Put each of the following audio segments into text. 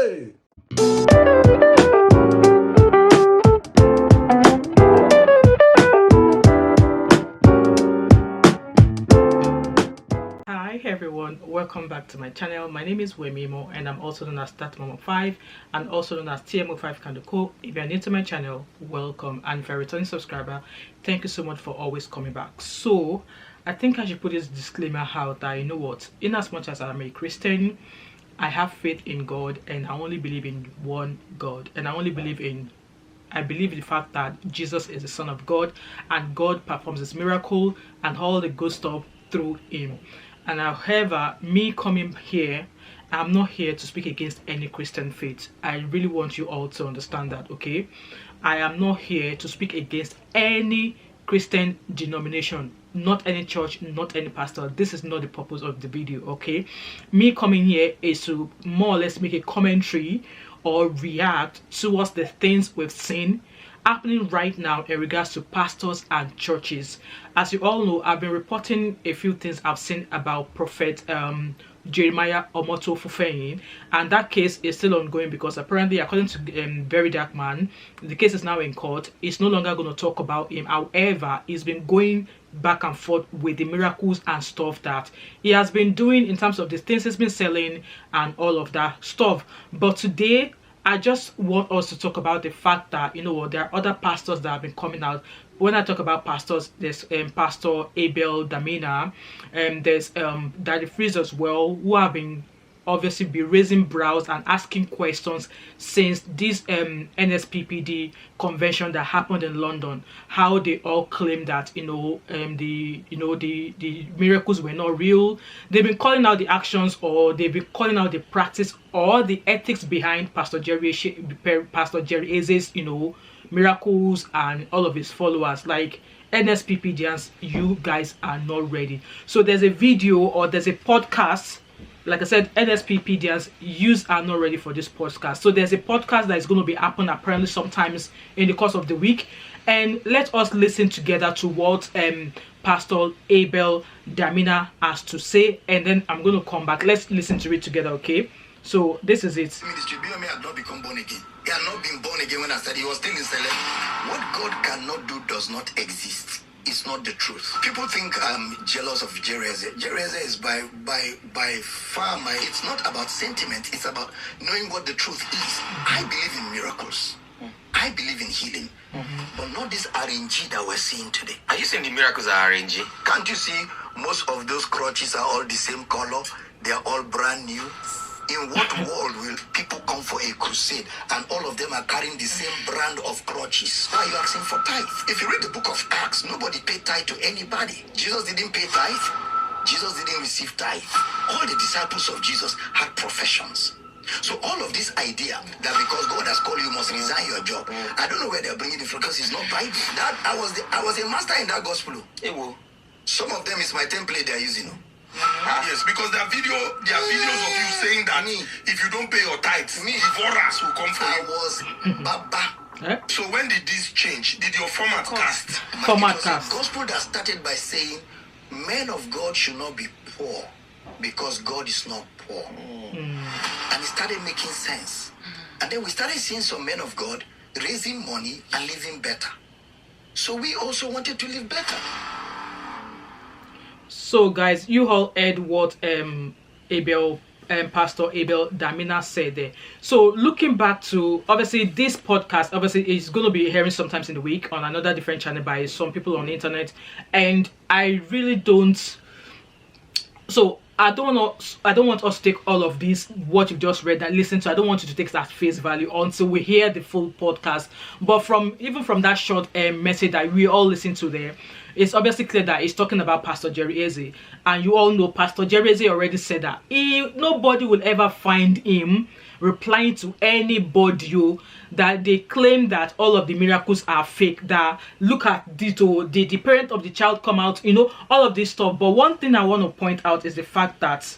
Hey! Hi everyone, welcome back to my channel. My name is Wemimo and I'm also known as That Mama 5 and also known as TMO5 Kanduko. If you're new to my channel, welcome, and if you're a returning subscriber, thank you so much for always coming back. So I think I should put this disclaimer out that, you know what, in as much as I'm a Christian, I have faith in God and I only believe in one God, and I believe in the fact that Jesus is the Son of God and God performs his miracle and all the good stuff through him. And however, me coming here, I'm not here to speak against any Christian faith. I really want you all to understand that, okay? I am not here to speak against any Christian denomination, not any church, not any pastor. This is not the purpose of the video, okay? Me coming here is to more or less make a commentary or react towards the things we've seen happening right now in regards to pastors and churches. As you all know, I've been reporting a few things I've seen about Prophet Jeremiah Omoto Fufeyin, and that case is still ongoing because apparently, according to Very Dark Man, the case is now in court. It's no longer going to talk about him. However, he's been going back and forth with the miracles and stuff that he has been doing in terms of the things he's been selling and all of that stuff. But today, I just want us to talk about the fact that, you know what, there are other pastors that have been coming out. When I talk about pastors, there's Pastor Abel Damina, and there's Daddy Freeze as well, who have been obviously be raising brows and asking questions since this NSPPD convention that happened in London. How they all claim that the miracles were not real. They've been calling out the actions, or they've been calling out the practice or the ethics behind Pastor Jerry Eze's miracles and all of his followers. Like, NSPPDians, you guys are not ready. So there's a video or there's a podcast. Like I said, NSPPDians, you are not ready for this podcast. So there's a podcast that is going to be happening apparently sometimes in the course of the week. And let us listen together to what Pastor Abel Damina has to say. And then I'm going to come back. Let's listen to it together, okay? So this is it. Ministry, Biome had not become born again. He had not been born again when I said he was still in celeb. What God cannot do does not exist. It's not the truth. People think I'm jealous of Jerry Eze. Jerry Eze is by far my... It's not about sentiment. It's about knowing what the truth is. I believe in miracles. I believe in healing. But not this RNG that we're seeing today. Are you saying the miracles are RNG? Can't you see most of those crutches are all the same color? They're all brand new. In what world will people come for a crusade and all of them are carrying the same brand of crutches? Why are you asking for tithe? If you read the book of Acts, nobody paid tithe to anybody. Jesus didn't pay tithe. Jesus didn't receive tithe. All the disciples of Jesus had professions. So all of this idea that because God has called you, you must resign your job. I don't know where they're bringing it from because it's not Bible. That I was a master in that gospel. Some of them is my template they're using. Yes, because there are videos of you saying that if you don't pay your tithes, divorce will come for you. I was Baba. So when did this change? Did your format cast? Format It was cast. a gospel that started by saying men of God should not be poor because God is not poor. And it started making sense. And then we started seeing some men of God raising money and living better. So we also wanted to live better. So guys, you all heard what Pastor Abel Damina said there. So looking back to, obviously this podcast obviously is going to be airing sometimes in the week on another different channel by some people on the internet, and I really don't. So I don't want us to take all of this, what you've just read and listen to. I don't want you to take that face value until we hear the full podcast. But even from that short message that we all listen to there, it's obviously clear that he's talking about Pastor Jerry Eze. And you all know Pastor Jerry Eze already said that nobody will ever find him replying to anybody that they claim that all of the miracles are fake, that look at the parent of the child come out, all of this stuff. But one thing I want to point out is the fact that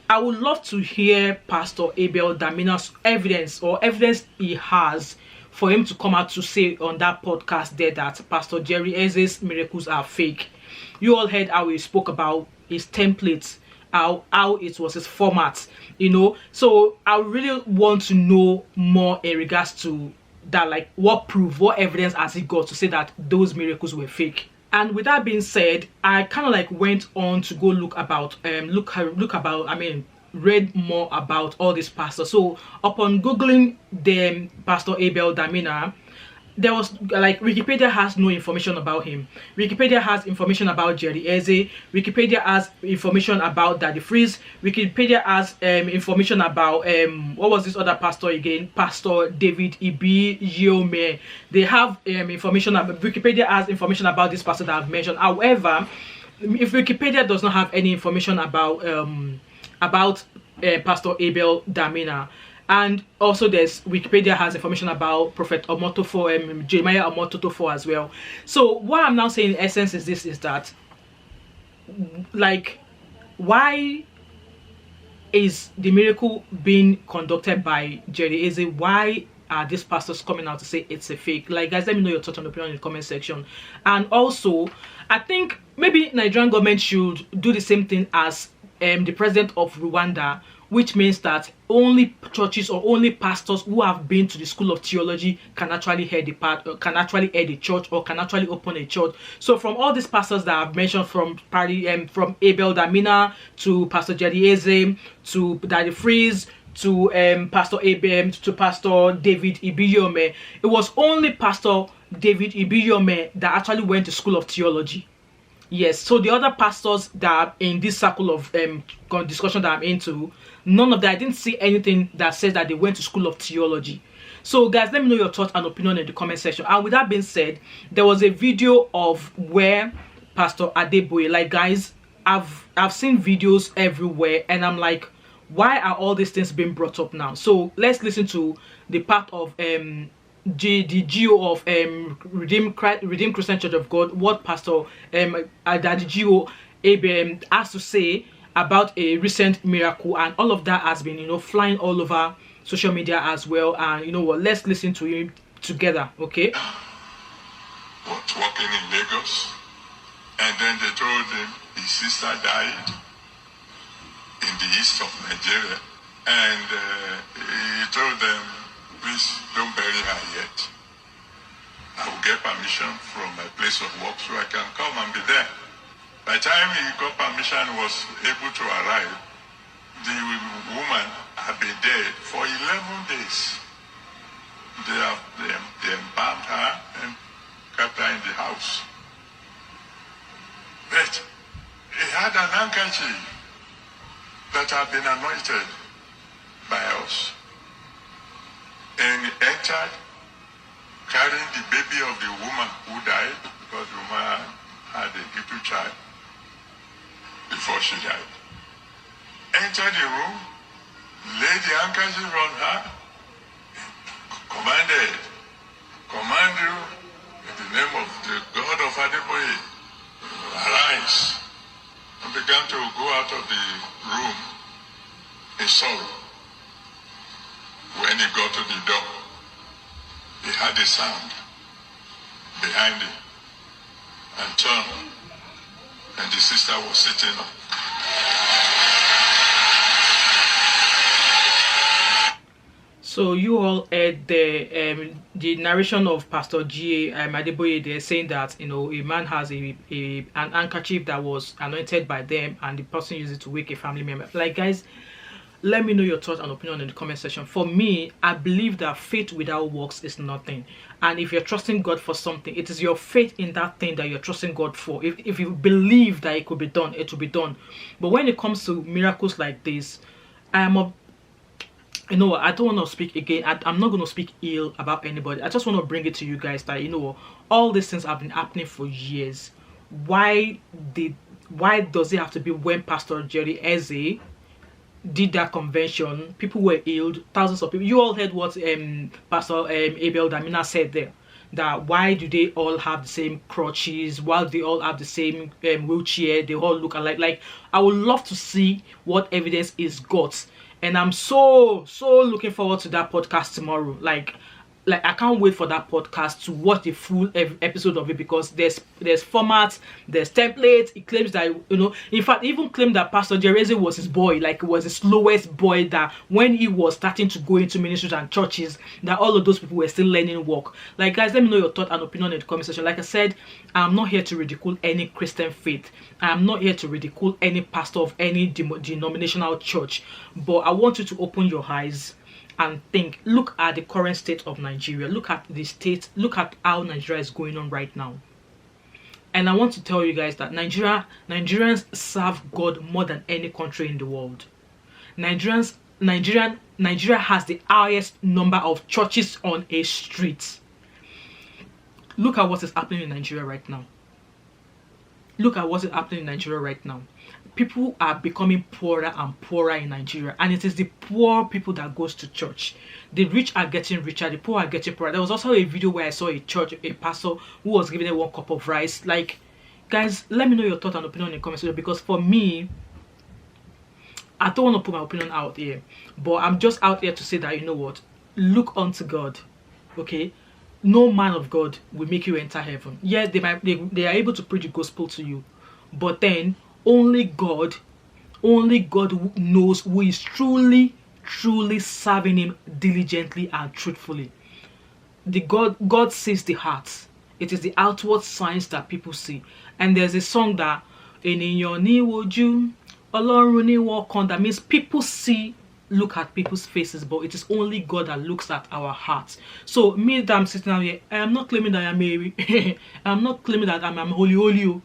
I would love to hear Pastor Abel Damina's evidence he has for him to come out to say on that podcast there that Pastor Jerry Eze's miracles are fake. You all heard how he spoke about his templates how it was, his format, you know. So I really want to know more in regards to that, like what proof, what evidence has he got to say that those miracles were fake. And with that being said, I kind of like went on to go look about read more about all these pastors. So upon googling them, Pastor Abel Damina, there was like Wikipedia has no information about him. Wikipedia has information about Jerry Eze. Wikipedia has information about Daddy Freeze. Wikipedia has information about what was this other pastor again? Pastor David Ibiyome. They have information about, Wikipedia has information about this pastor that I've mentioned. However, if Wikipedia does not have any information about Pastor Abel Damina, and also there's Wikipedia has information about Prophet Omotofo, Jeremiah Omotofo as well. So what I'm now saying in essence is this, is that like, why is the miracle being conducted by Jerry Eze? Why are these pastors coming out to say it's a fake? Like, guys, let me know your thoughts and opinion in the comment section. And also, I think maybe Nigerian government should do the same thing as the president of Rwanda, which means that only churches or only pastors who have been to the school of theology can actually head the church, or can actually open a church. So from all these pastors that I've mentioned, from Abel Damina to Pastor Jerry Eze to Daddy Freeze to Pastor Abel to Pastor David Ibiyome, it was only Pastor David Ibiyome that actually went to school of theology. Yes, so the other pastors that are in this circle of discussion that I'm into, none of that, I didn't see anything that says that they went to school of theology. So guys, let me know your thoughts and opinion in the comment section. And with that being said, there was a video of where Pastor Adeboye, like, guys, I've seen videos everywhere, and I'm like, why are all these things being brought up now? So let's listen to the part of the GO of Redeemed Christian Church of God, what Pastor Daddy GO has to say about a recent miracle, and all of that has been, you know, flying all over social media as well. And you know what, let's listen to him together. Okay, was working in Lagos, and then they told him his sister died in the east of Nigeria, and he told them, please don't bury her yet. I will get permission from my place of work so I can come and be there. By the time he got permission, was able to arrive, the woman had been dead for 11 days. They embalmed her and kept her in the house. But he had an handkerchief that had been anointed by us. And he entered carrying the baby of the woman who died, because the woman had a little child before she died. Entered the room, laid the handkerchief on her, command you in the name of the God of Adeboye, arise, and began to go out of the room in sorrow. When he got to the door, he heard a sound behind him and turned, and the sister was sitting up. So you all heard the narration of Pastor Adeboye there, saying that, you know, a man has an handkerchief that was anointed by them, and the person used it to wake a family member. Like, guys, let me know your thoughts and opinion in the comment section. For me, I believe that faith without works is nothing. And if you're trusting God for something, it is your faith in that thing that you're trusting God for. If you believe that it could be done, it will be done. But when it comes to miracles like this, you know, I don't want to speak again. I'm not going to speak ill about anybody. I just want to bring it to you guys that, you know, all these things have been happening for years. Why does it have to be when Pastor Jerry Eze did that convention, people were healed, thousands of people? You all heard what Pastor Abel Damina said there, that why do they all have the same crutches, while they all have the same wheelchair, they all look alike? Like, I would love to see what evidence is got, and I'm so looking forward to that podcast tomorrow. Like, like, I can't wait for that podcast to watch the full episode of it, because there's formats, there's templates. It claims that, you know, in fact, even claimed that Pastor Jerry Eze was his boy, like, was the slowest boy, that when he was starting to go into ministries and churches, that all of those people were still learning work. Like, guys, let me know your thought and opinion in the comment section. Like I said, I'm not here to ridicule any Christian faith. I'm not here to ridicule any pastor of any denominational church, but I want you to open your eyes and think. Look at the current state of Nigeria. Look at the state. Look at how Nigeria is going on right now. And I want to tell you guys that Nigerians serve God more than any country in the world. Nigeria has the highest number of churches on a street. Look at what is happening in Nigeria right now. Look at what is happening in Nigeria right now. People are becoming poorer and poorer in Nigeria, and it is the poor people that goes to church. The rich are getting richer, the poor are getting poorer. There was also a video where I saw a pastor who was giving them 1 cup of rice. Like, guys, let me know your thought and opinion in the comment section, because for me, I don't want to put my opinion out here, but I'm just out here to say that, you know what, look unto God, okay? No man of God will make you enter heaven. Yes, they are able to preach the gospel to you, but then only God knows who is truly serving him diligently and truthfully. God sees the heart. It is the outward signs that people see. And there's a song that Eniyan ni woju, Ọlọ́run ni wọ́kàn, that means people look at people's faces, but it is only God that looks at our hearts. So me that I'm sitting out here, I am not claiming that I am Mary. I'm not claiming that I'm holy.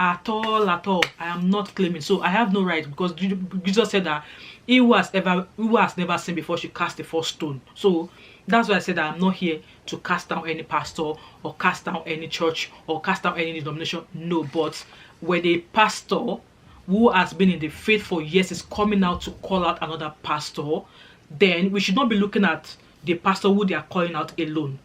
At all, I am not claiming. So I have no right, because Jesus said that he who has never seen before should cast the first stone. So that's why I said that I'm not here to cast down any pastor or cast down any church or cast down any denomination. No, but when a pastor who has been in the faith for years is coming out to call out another pastor, then we should not be looking at the pastor who they are calling out alone.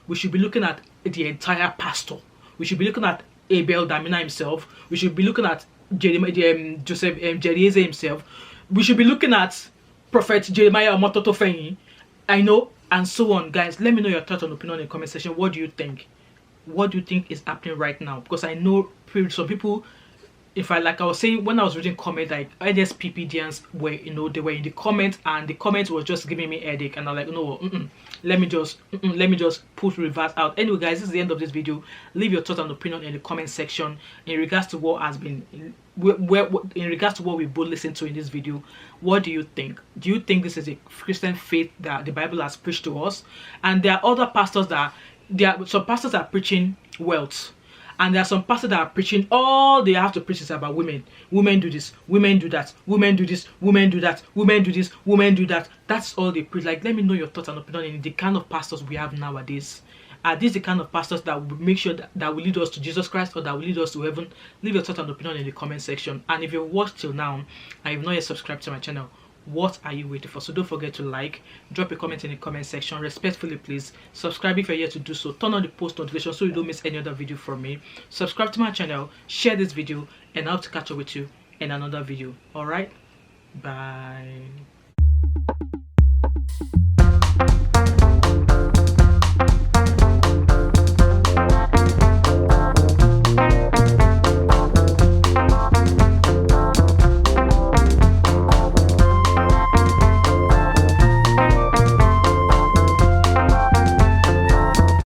We should be looking at the entire pastor. We should be looking at Abel Damina himself. We should be looking at Jerry Eze himself. We should be looking at Prophet Jeremiah Omototofenyi, I know, and so on. Guys, let me know your thoughts and opinion in the comment section. What do you think? What do you think is happening right now? Because I know some people, if I was saying when I was reading comments, like PPDians were, you know, they were in the comments, and the comments was just giving me a headache, and I'm like, no, let me just put reverse out. Anyway, guys, this is the end of this video. Leave your thoughts and opinion in the comment section in regards to what has been, in regards to what we both listened to in this video. What do you think? Do you think this is a Christian faith that the Bible has preached to us? And there are other pastors some pastors are preaching wealth. And there are some pastors that are preaching, all they have to preach is about women. Women do this, women do that, women do this, women do that, women do this, women do that. That's all they preach. Like, let me know your thoughts and opinion in the kind of pastors we have nowadays. Are these the kind of pastors that will make sure that will lead us to Jesus Christ, or that will lead us to heaven? Leave your thoughts and opinion in the comment section. And if you've watched till now and you've not yet subscribed to my channel, what are you waiting for? So don't forget to like, drop a comment in the comment section, respectfully please, subscribe if you're here to do so, turn on the post notification so you don't miss any other video from me, subscribe to my channel, share this video, and I hope to catch up with you in another video. All right, bye.